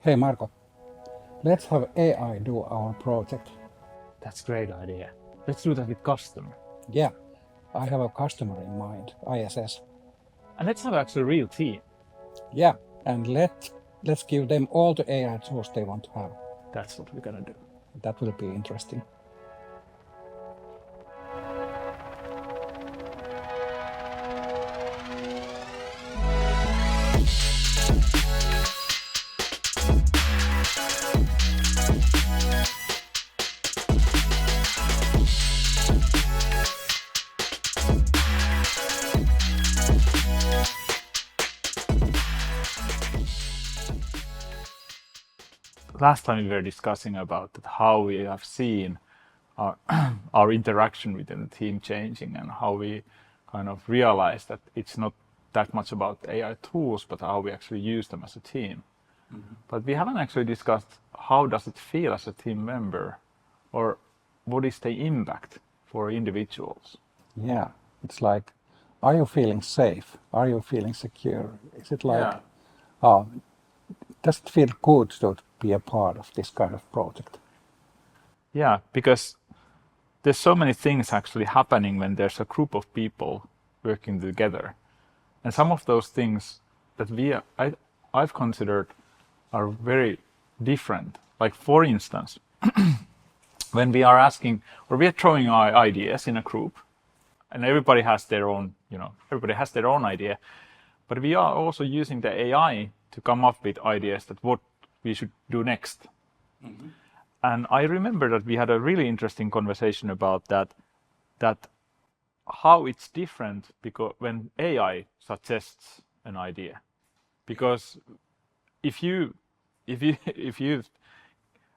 Hey Marco, let's have AI do our project. That's a great idea. Let's do that with customer. Yeah, I have a customer in mind, ISS. And let's have actually a real team. Yeah, and let's give them all the AI tools they want to have. That's what we're gonna do. That will be interesting. Last time we were discussing about that how we have seen our, our interaction within the team changing and how we kind of realize that it's not that much about AI tools, but how we actually use them as a team. But we haven't actually discussed how does it feel as a team member, or what is the impact for individuals? Yeah, it's like, are you feeling safe? Are you feeling secure? Is it like, oh, does it feel good to be a part of this kind of project? Yeah, because there's so many things actually happening when there's a group of people working together. And some of those things that I've considered are very different. Like for instance, when we are asking or we are throwing our ideas in a group and everybody has their own, everybody has their own idea, but we are also using the AI to come up with ideas that what we should do next. And I remember that we had a really interesting conversation about that how it's different because when AI suggests an idea, because if you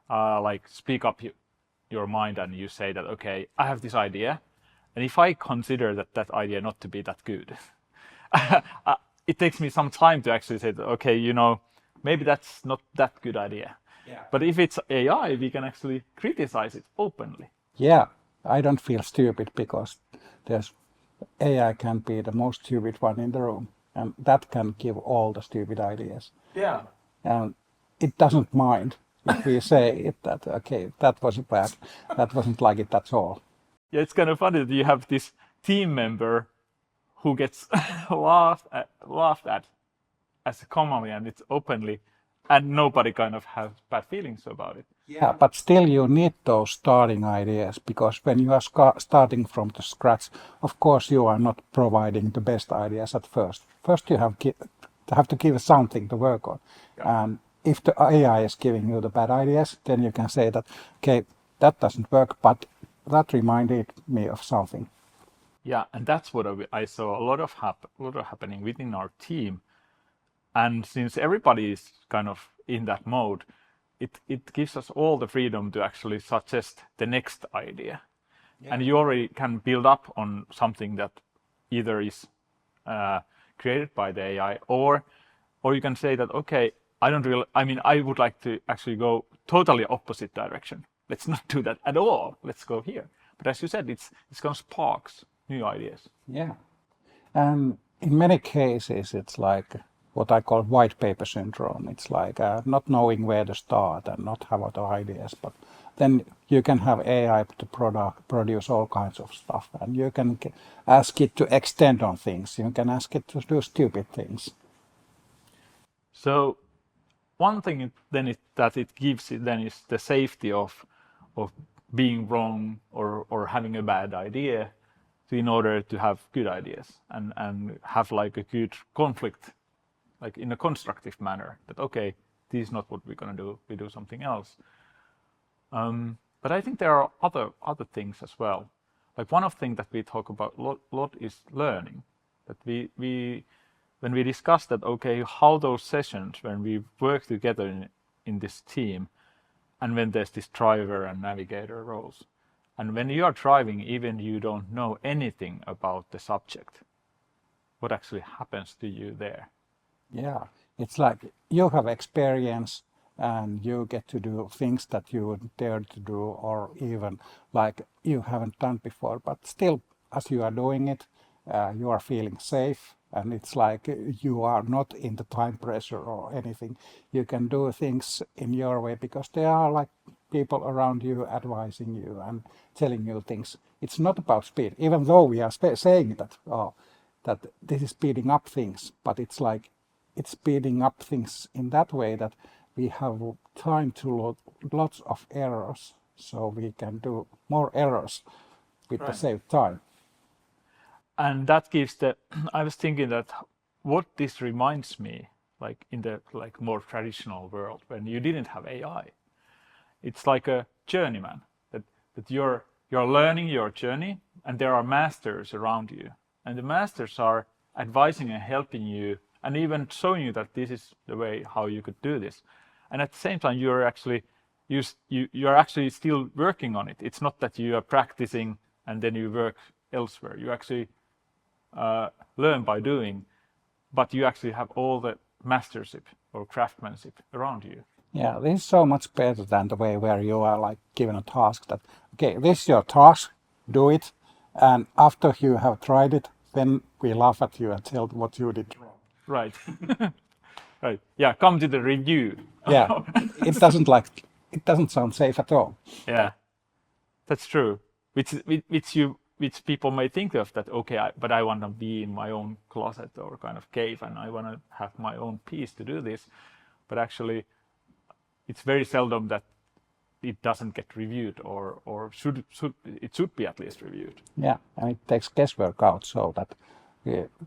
like speak up your mind and you say that, okay, I have this idea, and if I consider that idea not to be that good, it takes me some time to actually say that, okay, maybe that's not that good idea. Yeah. But if it's AI, we can actually criticize it openly. Yeah, I don't feel stupid because AI can be the most stupid one in the room, and that can give all the stupid ideas. Yeah. And it doesn't mind if we say it that, okay, that was bad, that wasn't like it, that's all. Yeah, it's kind of funny that you have this team member who gets laughed at as a commonly, and it's openly, and nobody kind of has bad feelings about it. Yeah, but still you need those starting ideas, because when you are starting from the scratch, of course you are not providing the best ideas at first. First you have to give something to work on. Yeah. And if the AI is giving you the bad ideas, then you can say that, okay, that doesn't work, but that reminded me of something. Yeah, and that's what I saw a lot of happening within our team. And since everybody is kind of in that mode, it gives us all the freedom to actually suggest the next idea. Yeah. And you already can build up on something that either is created by the AI, or you can say that, okay, I would like to actually go totally opposite direction. Let's not do that at all. Let's go here. But as you said, it's going to spark new ideas. Yeah. And in many cases, it's like what I call white paper syndrome. It's like not knowing where to start and not have other ideas. But then you can have AI to produce all kinds of stuff. And you can ask it to extend on things. You can ask it to do stupid things. So one thing that it gives it then is the safety of being wrong or having a bad idea in order to have good ideas and have like a good conflict, like in a constructive manner, that okay, this is not what we're going to do, we do something else. But I think there are other things as well. Like one of the things that we talk about a lot is learning. That when we discuss that, okay, how those sessions, when we work together in this team, and when there's this driver and navigator roles, and when you are driving, even you don't know anything about the subject, what actually happens to you there? Yeah, it's like you have experience and you get to do things that you wouldn't dare to do, or even like you haven't done before, but still, as you are doing it, you are feeling safe and it's like you are not in the time pressure or anything. You can do things in your way because there are like people around you advising you and telling you things. It's not about speed, even though we are saying that that this is speeding up things, but it's like it's speeding up things in that way that we have time to lots of errors, so we can do more errors with the same time. And that gives I was thinking that what this reminds me, like in the like more traditional world when you didn't have AI, it's like a journeyman that you're learning your journey, and there are masters around you, and the masters are advising and helping you and even showing you that this is the way how you could do this. And at the same time you're actually still working on it. It's not that you are practicing and then you work elsewhere. You actually learn by doing, but you actually have all the mastership or craftsmanship around you. Yeah, this is so much better than the way where you are like given a task that, okay, this is your task, do it, and after you have tried it, then we laugh at you and tell what you did wrong. Right. Right. Yeah, come to the review. Yeah, it doesn't sound safe at all. Yeah, that's true. Which people may think of that. Okay, but I want to be in my own closet or kind of cave, and I want to have my own peace to do this. But actually, it's very seldom that it doesn't get reviewed, or should be at least reviewed. Yeah, and it takes guesswork out, so that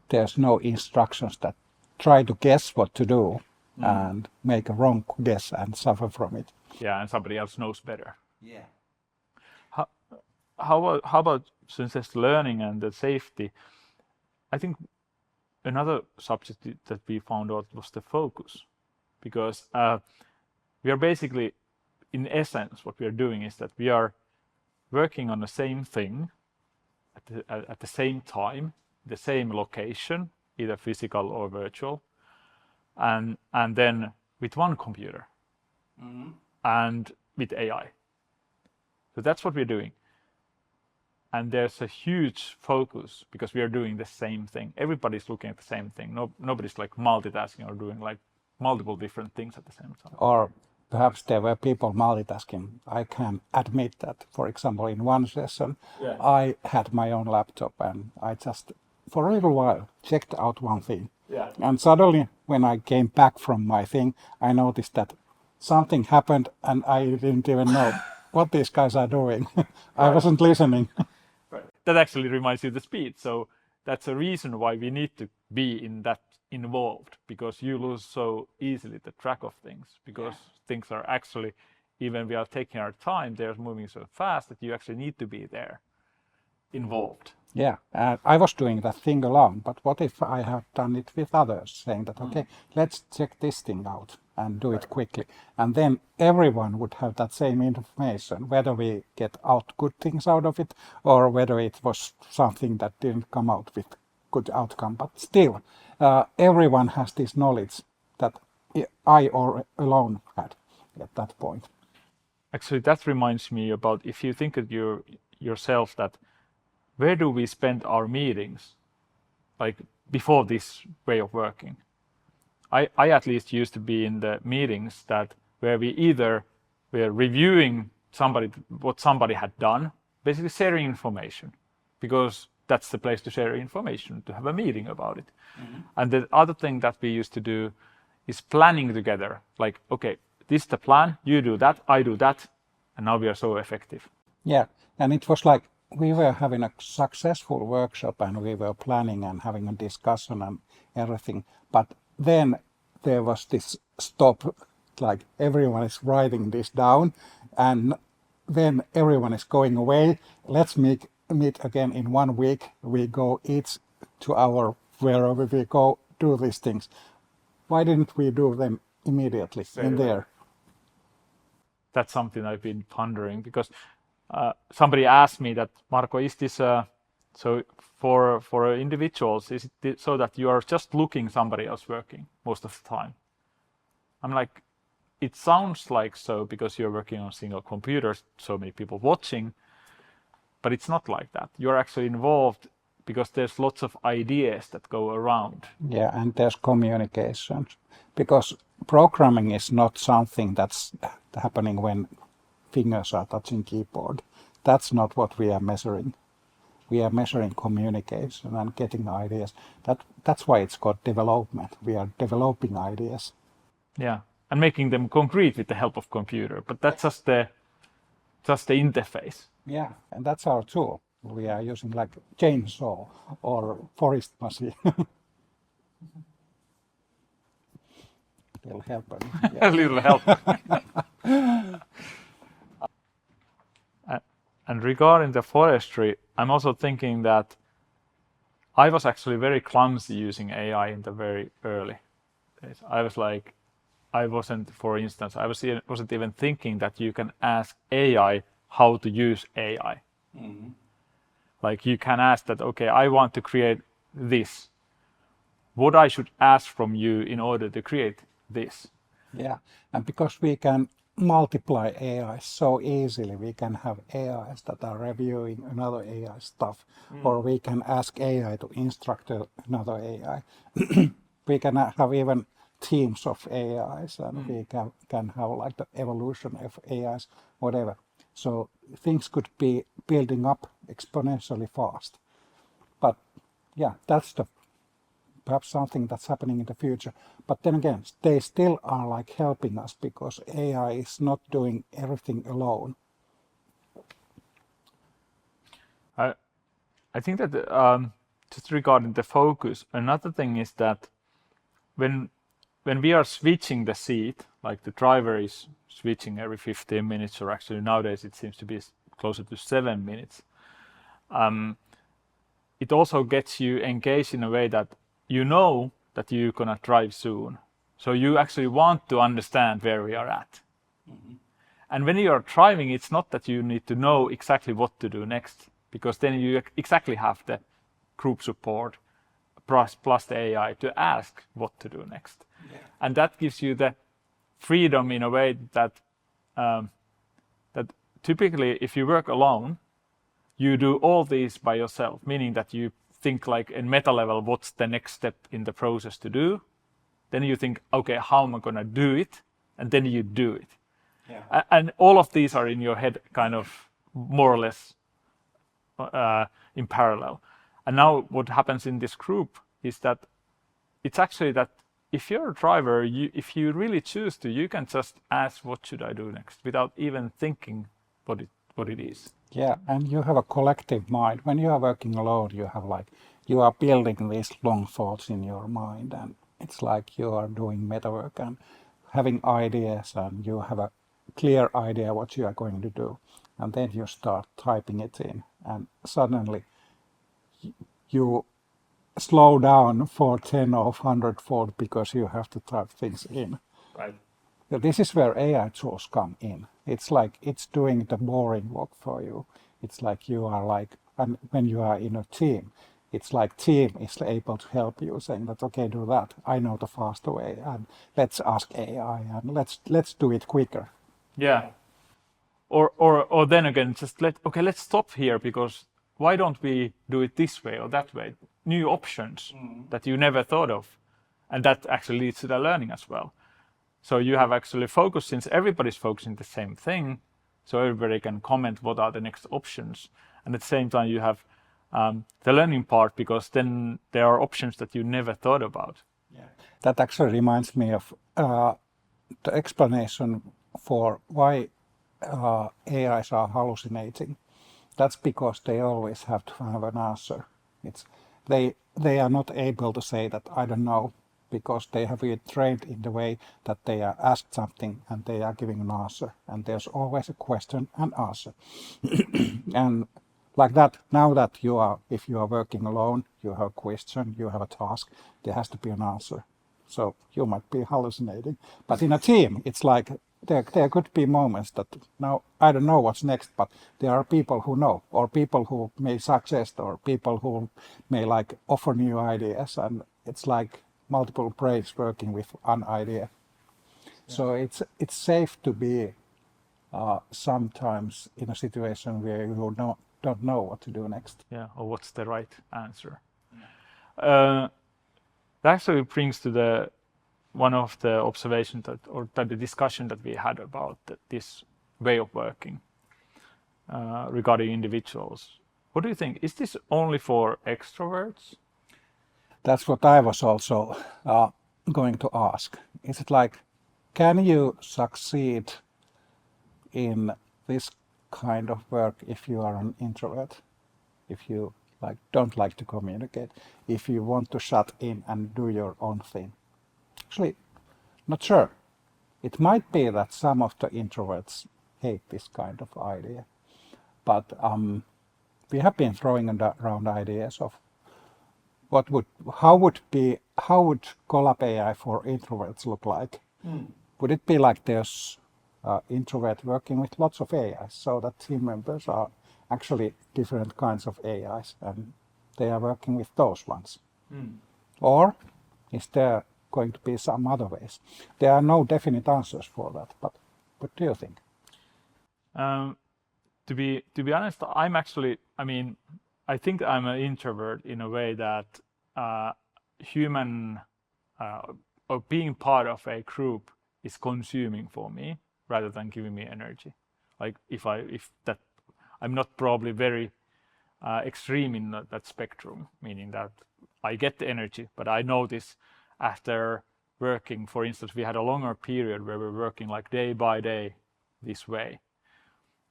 there's no instructions that try to guess what to do and make a wrong guess and suffer from it. Yeah, and somebody else knows better. Yeah. How about since it's learning and the safety? I think another subject that we found out was the focus, because we are basically, in essence, what we are doing is that we are working on the same thing at the same time, the same location, either physical or virtual, and then with one computer and with AI. So that's what we're doing. And there's a huge focus because we are doing the same thing. Everybody's looking at the same thing. Nobody's like multitasking or doing like multiple different things at the same time. Or perhaps there were people multitasking. I can admit that, for example, in one session, I had my own laptop and I just, for a little while, checked out one thing. Yeah. And suddenly, when I came back from my thing, I noticed that something happened and I didn't even know what these guys are doing. I wasn't listening. Right. That actually reminds you of the speed. So that's a reason why we need to be involved, because you lose so easily the track of things, because things are actually, even we are taking our time, they're moving so fast that you actually need to be there, involved. Yeah, I was doing that thing alone, but what if I have done it with others, saying that, okay, let's check this thing out and do it quickly. And then everyone would have that same information, whether we get out good things out of it or whether it was something that didn't come out with good outcome. But still, everyone has this knowledge that I or alone had at that point. Actually, that reminds me about, if you think of yourself, that where do we spend our meetings, like before this way of working? I at least used to be in the meetings where we either were reviewing what somebody had done, basically sharing information, because that's the place to share information, to have a meeting about it. And the other thing that we used to do is planning together, like, okay, this is the plan, you do that, I do that, and now we are so effective. Yeah, and it was like we were having a successful workshop and we were planning and having a discussion and everything, but then there was this stop, like everyone is writing this down and then everyone is going away. Let's meet again in 1 week. We go each to our wherever we go do these things. Why didn't we do them immediately in there? That's something I've been pondering, because somebody asked me that, Marco, is this so for individuals, is it so that you are just looking somebody else working most of the time? I'm like, it sounds like so because you're working on single computers, so many people watching, but it's not like that. You're actually involved because there's lots of ideas that go around. Yeah, and there's communication. Because programming is not something that's happening when fingers are touching keyboard. That's not what we are measuring. We are measuring communication and getting ideas. That's why it's called development. We are developing ideas. Yeah, and making them concrete with the help of computer. But that's just the interface. Yeah, and that's our tool. We are using like chainsaw or forest machine. It'll help. A little help. And regarding the forestry, I'm also thinking that I was actually very clumsy using AI in the very early days. I wasn't, for instance, wasn't even thinking that you can ask AI how to use AI. Mm-hmm. Like you can ask that, okay, I want to create this. What I should ask from you in order to create this. Yeah, and because we can multiply AI so easily, we can have AIs that are reviewing another AI stuff, or we can ask AI to instruct another AI. We can have even teams of AIs, and we can have like the evolution of AIs, whatever. So things could be building up exponentially fast. But yeah, that's perhaps something that's happening in the future. But then again, they still are like helping us because AI is not doing everything alone. I think that just regarding the focus, another thing is that when we are switching the seat, like the driver is switching every 15 minutes, or actually nowadays it seems to be closer to 7 minutes, it also gets you engaged in a way that you know that you're going to drive soon. So you actually want to understand where we are at. Mm-hmm. And when you are driving, it's not that you need to know exactly what to do next, because then you exactly have the group support plus the AI to ask what to do next. Yeah. And that gives you the freedom in a way that that typically if you work alone, you do all these by yourself, meaning that you think like in meta level, what's the next step in the process to do? Then you think, okay, how am I going to do it? And then you do it. Yeah. And all of these are in your head kind of more or less in parallel. And now what happens in this group is that it's actually that if you're a driver, if you really choose to, you can just ask, what should I do next, without even thinking what it is. Yeah, and you have a collective mind. When you are working alone, you are building these long thoughts in your mind, and it's like you are doing meta work and having ideas, and you have a clear idea what you are going to do, and then you start typing it in, and suddenly you slow down for 10 or 100-fold because you have to type things in. Right. So this is where AI tools come in. It's like it's doing the boring work for you. It's like you are like, and when you are in a team, it's like team is able to help you, saying that, okay, do that. I know the faster way, and let's ask AI, and let's do it quicker. Yeah. Or then again, just let's stop here, because why don't we do it this way or that way? New options that you never thought of, and that actually leads to the learning as well. So you have actually focused, since everybody's focusing the same thing, so everybody can comment what are the next options, and at the same time you have the learning part, because then there are options that you never thought about. Yeah. That actually reminds me of the explanation for why AIs are hallucinating. That's because they always have to have an answer. They are not able to say that I don't know, because they have been trained in the way that they are asked something and they are giving an answer, and there's always a question and answer. And like that, now that if you are working alone, you have a question, you have a task, there has to be an answer. So you might be hallucinating. But in a team, it's like there could be moments that now I don't know what's next, but there are people who know, or people who may suggest, or people who may like offer new ideas, and it's like multiple brains working with an idea. Yeah. So it's safe to be sometimes in a situation where don't know what to do next. Yeah, or what's the right answer. That actually brings to the one of the observations that the discussion that we had about this way of working regarding individuals. What do you think? Is this only for extroverts? That's what I was also going to ask. Is it like, can you succeed in this kind of work if you are an introvert? If you don't like to communicate, if you want to shut in and do your own thing? Actually, not sure. It might be that some of the introverts hate this kind of idea, but we have been throwing around ideas of how would Collab AI for introverts look like? Would it be like there's introvert working with lots of AIs, so that team members are actually different kinds of AIs and they are working with those ones? Or is there going to be some other ways? There are no definite answers for that, but what do you think? To be honest, I think I'm an introvert in a way that human or being part of a group is consuming for me rather than giving me energy. Like if that I'm not probably very extreme in that spectrum, meaning that I get the energy, but I notice after working, for instance, we had a longer period where we're working like day by day this way,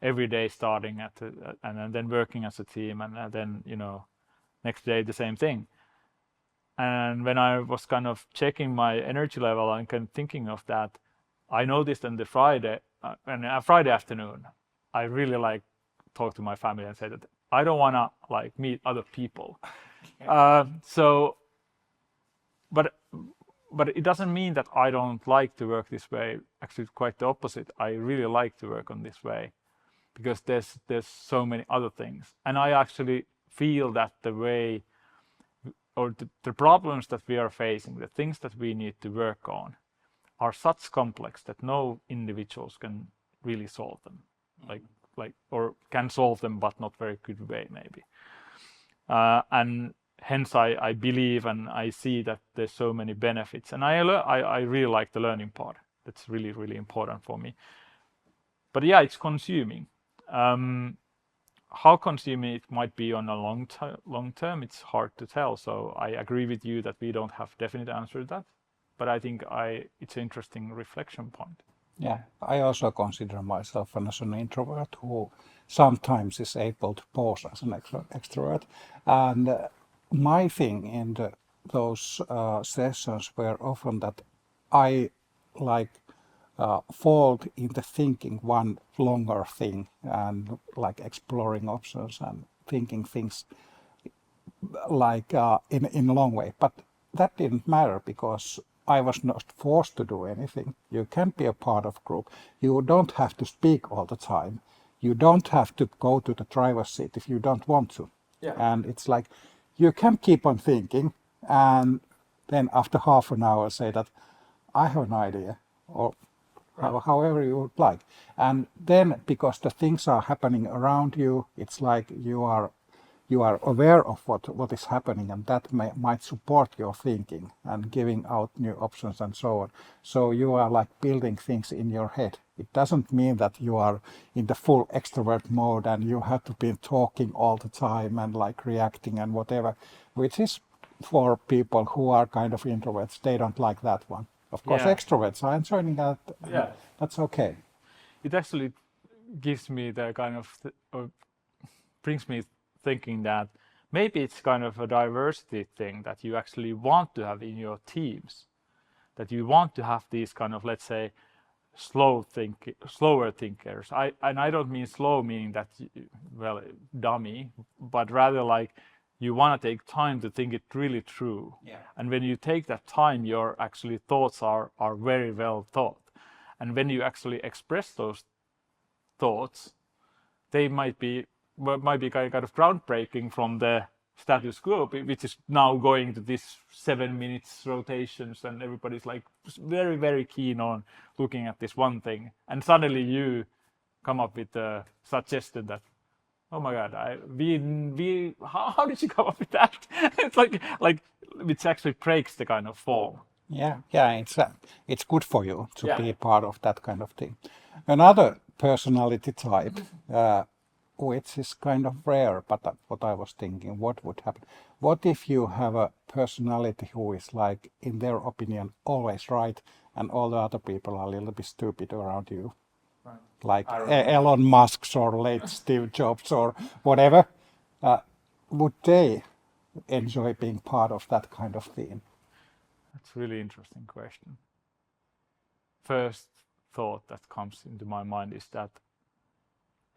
every day starting and then working as a team, and then next day the same thing. And when I was kind of checking my energy level and kind of thinking of that, I noticed on the Friday afternoon, I really talk to my family and say that I don't want to meet other people. But it doesn't mean that I don't like to work this way. Actually, quite the opposite. I really like to work on this way because there's so many other things, and I actually feel that the way or the problems that we are facing, the things that we need to work on, are such complex that no individuals can really solve them, or can solve them, but not very good way maybe. And hence, I believe and I see that there's so many benefits, and I really like the learning part. That's really, really important for me. But yeah, it's consuming. How consuming it might be on a long term, it's hard to tell. So I agree with you that we don't have definite answer to that. But I think it's an interesting reflection point. Yeah, I also consider myself as an introvert who sometimes is able to pose as an extrovert. And my thing in those sessions were often that I fall into thinking one longer thing and exploring options and thinking things in a long way. But that didn't matter because I was not forced to do anything. You can be a part of group. You don't have to speak all the time. You don't have to go to the driver's seat if you don't want to. Yeah. And it's like you can keep on thinking, and then after half an hour say that I have an idea, or however you would like. And then because the things are happening around you, it's like you are aware of what is happening, and that might support your thinking and giving out new options and so on. So you are building things in your head. It doesn't mean that you are in the full extrovert mode and you have to be talking all the time and reacting and whatever, which is for people who are kind of introverts. They don't like that one. Of course, Yeah. Extroverts are enjoying that. Yeah. That's okay. It actually gives me the kind of, or brings me thinking that maybe it's kind of a diversity thing that you actually want to have in your teams, that you want to have these kind of, let's say, slower thinkers. I don't mean slow meaning that dummy, but rather you want to take time to think it really through. Yeah. And when you take that time, your actually thoughts are very well thought. And when you actually express those thoughts, they might be kind of groundbreaking from the status quo, which is now going to this 7 minutes rotations, and everybody's very, very keen on looking at this one thing. And suddenly you come up with a suggestion that Oh my God! How did you come up with that? It's like which actually breaks the kind of form. Yeah, it's good for you to Yeah. be part of that kind of thing. Another personality type, which is kind of rare, but what I was thinking, what would happen? What if you have a personality who is like, in their opinion, always right, and all the other people are a little bit stupid around you, Right. like I don't know. Elon Musk's or late Steve Jobs or whatever? Would they enjoy being part of that kind of theme? That's a really interesting question. First thought that comes into my mind is that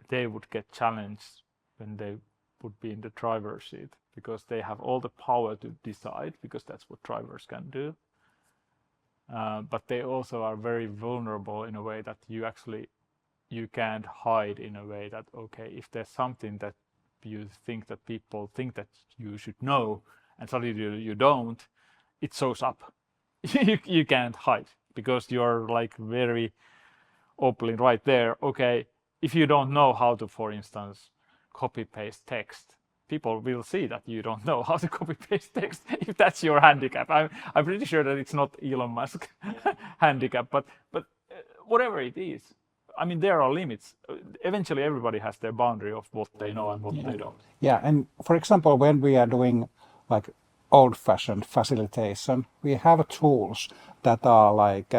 they would get challenged when they would be in the driver's seat because they have all the power to decide because that's what drivers can do. But they also are very vulnerable in a way that you can't hide in a way that, okay, if there's something that you think that people think that you should know and suddenly you don't, it shows up. You can't hide because you're like very openly right there. Okay, if you don't know how to, for instance, copy paste text, people will see that you don't know how to copy paste text if that's your handicap. I'm pretty sure that it's not Elon Musk handicap, but whatever it is, I mean, there are limits. Eventually, everybody has their boundary of what they know and what they don't. Yeah, and for example, when we are doing like old-fashioned facilitation, we have tools that are like,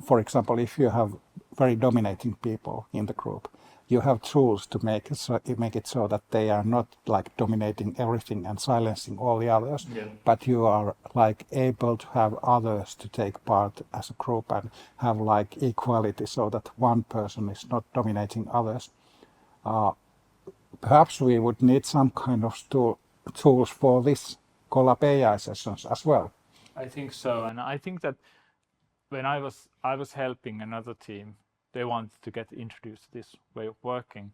for example, if you have very dominating people in the group, you have tools to make it so that they are not like dominating everything and silencing all the others, Yeah. but you are like able to have others to take part as a group and have like equality so that one person is not dominating others. Perhaps we would need some kind of tools for this collab AI sessions as well. I think so, and I think that when I was helping another team, they wanted to get introduced to this way of working,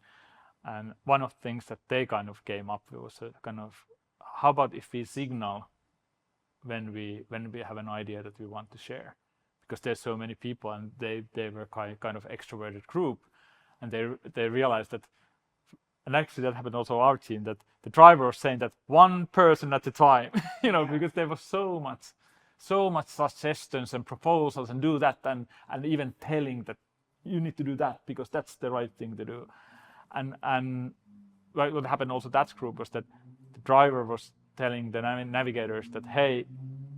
and one of the things that they kind of came up with was a kind of, how about if we signal when we have an idea that we want to share, because there's so many people and they were kind of extroverted group, and they realized that. And actually, that happened also our team. That the driver was saying that one person at a time, because there was so much suggestions and proposals and do that, and even telling that you need to do that because that's the right thing to do. And what happened also that group was that the driver was telling the navigators that, hey,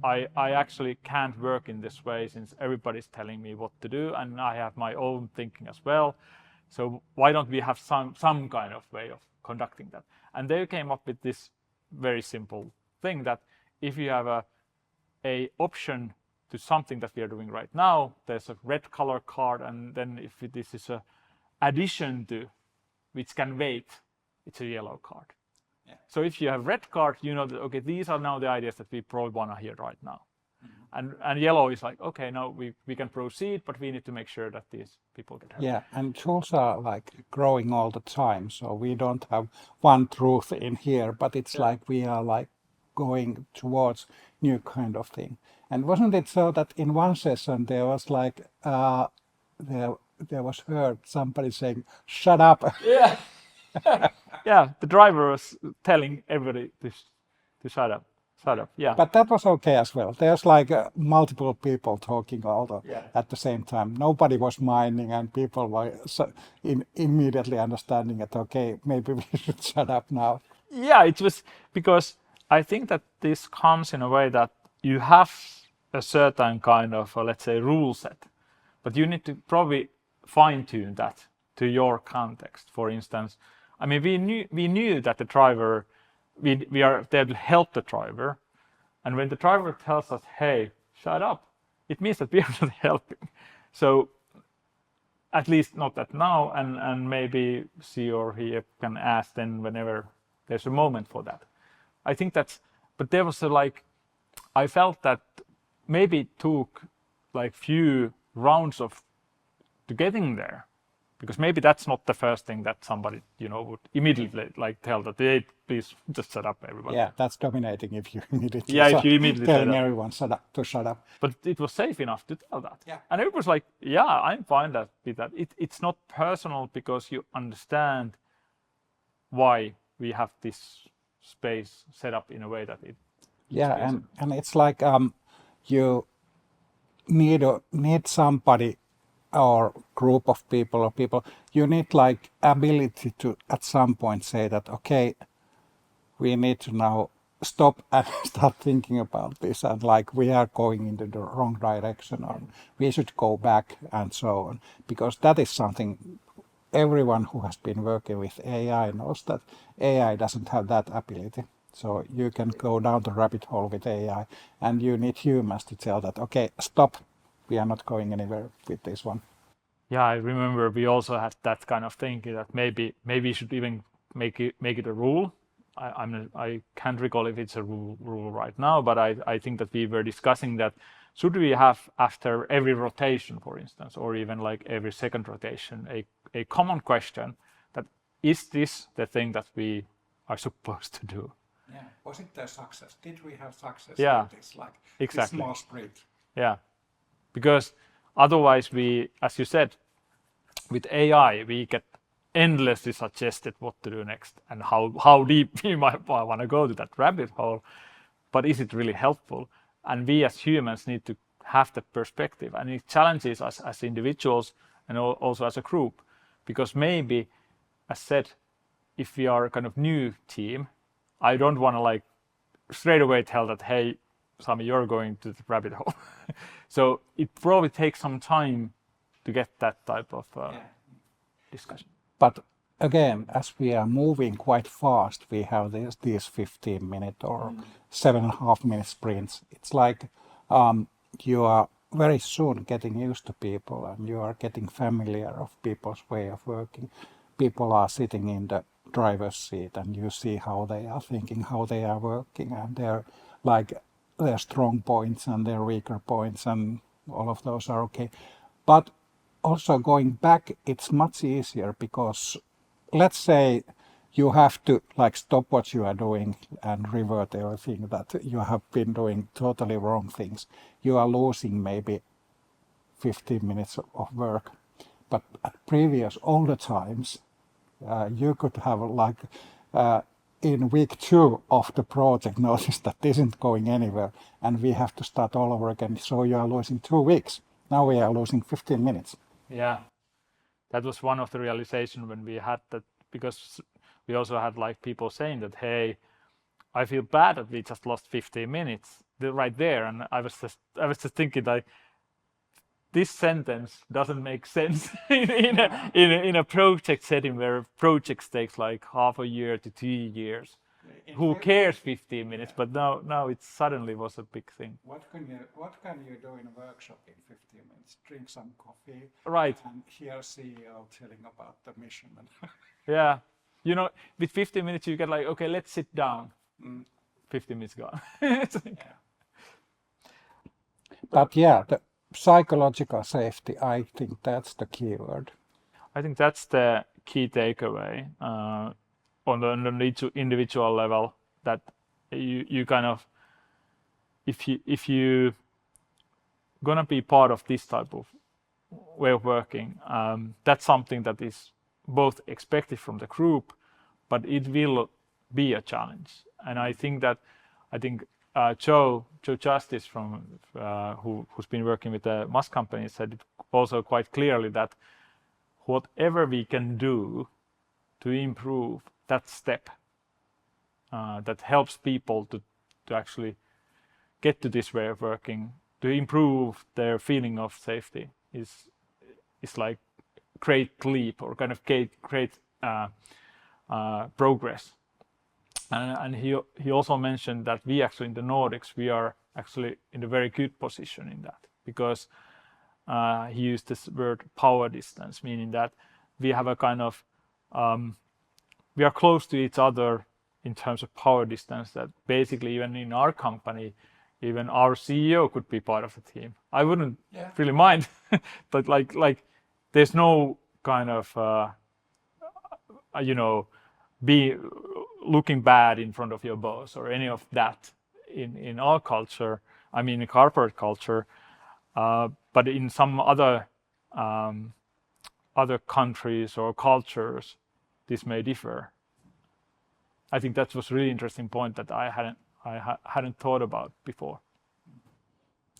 I actually can't work in this way since everybody's telling me what to do, and I have my own thinking as well. So why don't we have some kind of way of conducting that? And they came up with this very simple thing that if you have a option to something that we are doing right now, there's a red color card, and then if this is a addition to, which can wait, it's a yellow card. Yeah. So if you have red card, you know that, okay, these are now the ideas that we probably want to hear right now. And yellow is like, okay, no, we can proceed, but we need to make sure that these people get help. Yeah, and tools are like growing all the time, so we don't have one truth in here, but it's like we are like going towards new kind of thing. And wasn't it so that in one session there was like there was heard somebody saying, "Shut up." Yeah. Yeah, the driver was telling everybody to shut up. Yeah. But that was okay as well. There's like multiple people talking at the same time. Nobody was minding, and people were immediately understanding that, okay, maybe we should shut up now. Yeah, it was because I think that this comes in a way that you have a certain kind of, let's say, rule set, but you need to probably fine tune that to your context. For instance, I mean, we knew that the driver, we are there to help the driver, and when the driver tells us, "Hey, shut up," it means that we are not helping. So at least not that now, and maybe she or he can ask then whenever there's a moment for that. I think that's, but there was I felt that maybe it took like few rounds of to getting there, because maybe that's not the first thing that somebody would immediately like tell that, hey, please just shut up, everybody. Yeah, that's dominating if you immediately if you immediately telling everyone to shut up. But it was safe enough to tell that. Yeah. And everybody was like, yeah, I'm fine with that. It's not personal because you understand why we have this space set up in a way that it. Yeah, and it's like you need somebody or group of people or people. You need like ability to at some point say that okay, we need to now stop and start thinking about this, and like we are going into the wrong direction, or we should go back and so on, because that is something everyone who has been working with AI knows, that AI doesn't have that ability. So you can go down the rabbit hole with AI, and you need humans to tell that okay, stop, we are not going anywhere with this one. Yeah, I remember we also had that kind of thinking that maybe we should even make it a rule. I can't recall if it's a rule right now, but I think that we were discussing that should we have after every rotation, for instance, or even like every second rotation, a common question that is this the thing that we are supposed to do? Yeah, was it a success? Did we have success Yeah, with this, like exactly. this small sprint? Yeah, because otherwise we, as you said, with AI, we get endlessly suggested what to do next and how deep we might want to go to that rabbit hole. But is it really helpful? And we as humans need to have that perspective. And it challenges us as individuals and also as a group. Because maybe, as said, if we are a kind of new team, I don't want to like straight away tell that, hey, Sami, you're going to the rabbit hole. So it probably takes some time to get that type of discussion. But again, as we are moving quite fast, we have these 15-minute or 7.5 minute sprints. It's like you are very soon getting used to people, and you are getting familiar of people's way of working. People are sitting in the driver's seat, and you see how they are thinking, how they are working, and their strong points and their weaker points, and all of those are okay. But also going back, it's much easier, because let's say you have to like stop what you are doing and revert everything that you have been doing totally wrong things. You are losing maybe 15 minutes of work. But at previous older times, you could have like in week 2 of the project notice that this isn't going anywhere, and we have to start all over again. So you are losing 2 weeks. Now we are losing 15 minutes. Yeah, that was one of the realization when we had that, because we also had like people saying that, hey, I feel bad that we just lost 15 minutes right there, and I was just thinking like, this sentence doesn't make sense in a project setting where projects takes like half a year to 2 years. Who cares 15 minutes? But now it suddenly was a big thing. What can you do in a workshop in 15 minutes? Drink some coffee, Right? and hear CEO telling about the mission. Yeah, with 15 minutes you get like, okay, let's sit down. 15 minutes gone. But yeah, the psychological safety, I think that's the key word. I think that's the key takeaway on the individual level, that you kind of, if you gonna be part of this type of way of working, that's something that is both expected from the group, but it will be a challenge. And I think Joe Justice from who's been working with the Musk company said it also quite clearly, that whatever we can do to improve that step that helps people to actually get to this way of working, to improve their feeling of safety, is like great leap, or kind of great progress. And he also mentioned that we actually in the Nordics, we are actually in a very good position in that, because he used this word power distance, meaning that we have a kind of we are close to each other in terms of power distance, that basically even in our company, even our CEO could be part of the team. I wouldn't really mind, but like there's no kind of be looking bad in front of your boss or any of that in our culture. I mean, in corporate culture, but in some other countries or cultures, this may differ. I think that was a really interesting point that I hadn't thought about before.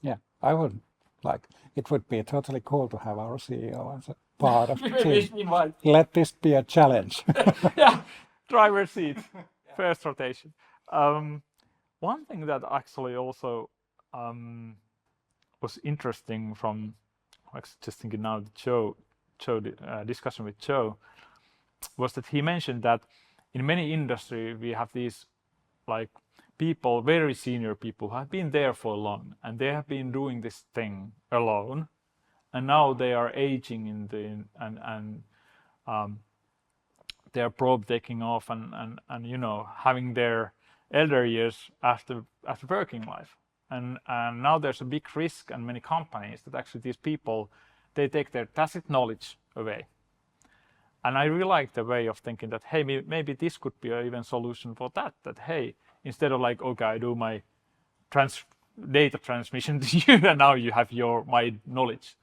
Yeah, I would like. It would be totally cool to have our CEO as a part of the team. Let this be a challenge. Yeah, driver's seat, first rotation. One thing that actually also was interesting from, just thinking now, the discussion with Joe, was that he mentioned that in many industries we have these like people, very senior people who have been there for long and they have been doing this thing alone, and now they are aging in the and they are probably taking off and you know, having their elder years after working life, and now there's a big risk and many companies that actually these people, they take their tacit knowledge away. And I really like the way of thinking that, hey, maybe this could be an even solution for that. That, hey, instead of like, okay, I do my data transmission to you, and now you have my knowledge,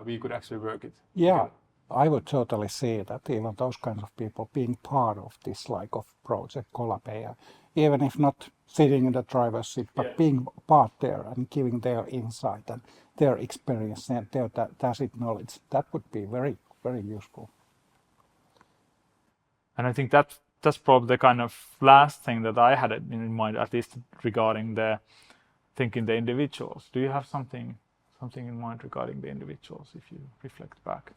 we could actually work it. Yeah, I would totally see that even those kinds of people being part of this like of project Collab AI, even if not sitting in the driver's seat, but being part there and giving their insight and their experience and their tacit knowledge, that would be very, very useful. And I think that's probably the kind of last thing that I had in mind, at least regarding the thinking the individuals. Do you have something in mind regarding the individuals if you reflect back?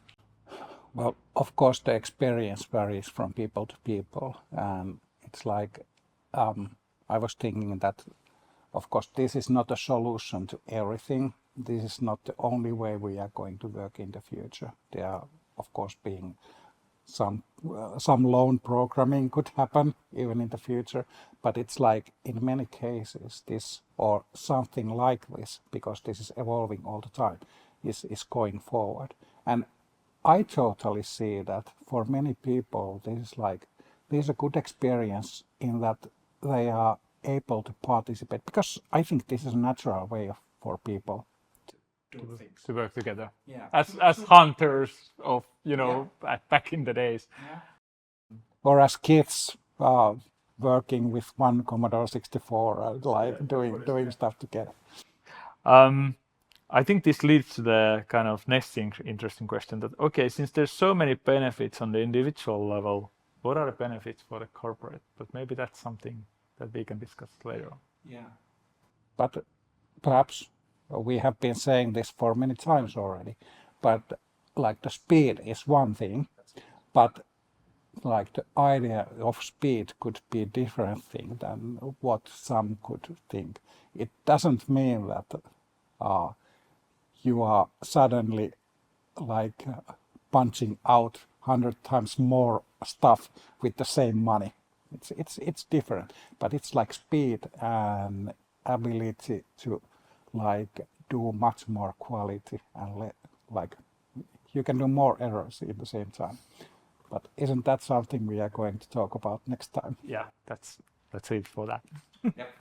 Well, of course, the experience varies from people to people, and it's like I was thinking that, of course, this is not a solution to everything. This is not the only way we are going to work in the future. There are, of course, being some lone programming could happen even in the future, but it's like in many cases this or something like this, because this is evolving all the time, is going forward. And I totally see that for many people this is a good experience in that they are able to participate, because I think this is a natural way for people to work together. Yeah. As hunters of, you know, back in the days. Yeah. Or as kids working with one Commodore 64, like doing stuff together. I think this leads to the kind of next interesting question that, okay, since there's so many benefits on the individual level, what are the benefits for the corporate? But maybe that's something that we can discuss later on. Yeah. But perhaps we have been saying this for many times already, but like the speed is one thing, but like the idea of speed could be a different thing than what some could think. It doesn't mean that you are suddenly like punching out 100 times more stuff with the same money. It's different, but it's like speed and ability to like do much more quality and like you can do more errors at the same time. But isn't that something we are going to talk about next time? Yeah, that's it for that. Yep.